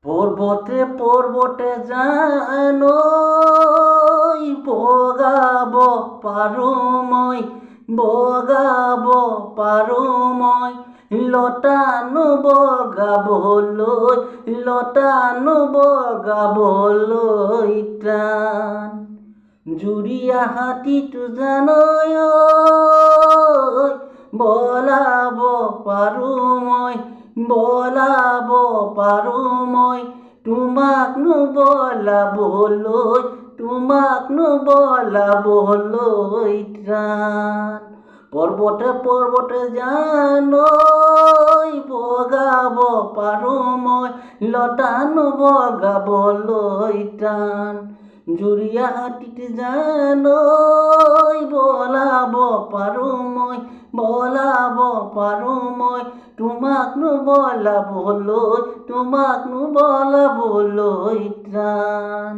পৰ্বতে পৰ্বতে যেন বগাব পাৰো মই, বগাব পাৰো মই, লতানো বগাবলৈ, লতানো বগাবলৈ টান। জুৰীয়া হাতীটো জানৈ বলাব পাৰো মই, বলাব পাৰো মই, তোমাকনো বলাবলৈ, তোমাকনো বলাবলৈ টান। পৰ্বতে পৰ্বতে জানৈ বগাব পাৰো মই, লতানো বগাবলৈ টান। জুৰীয়া হাতীত জানৈ বলাব পাৰো মই, বলাব পাৰো মই, তোমাকনো বলাবলৈ, তোমাকনো বলাবলৈ টান।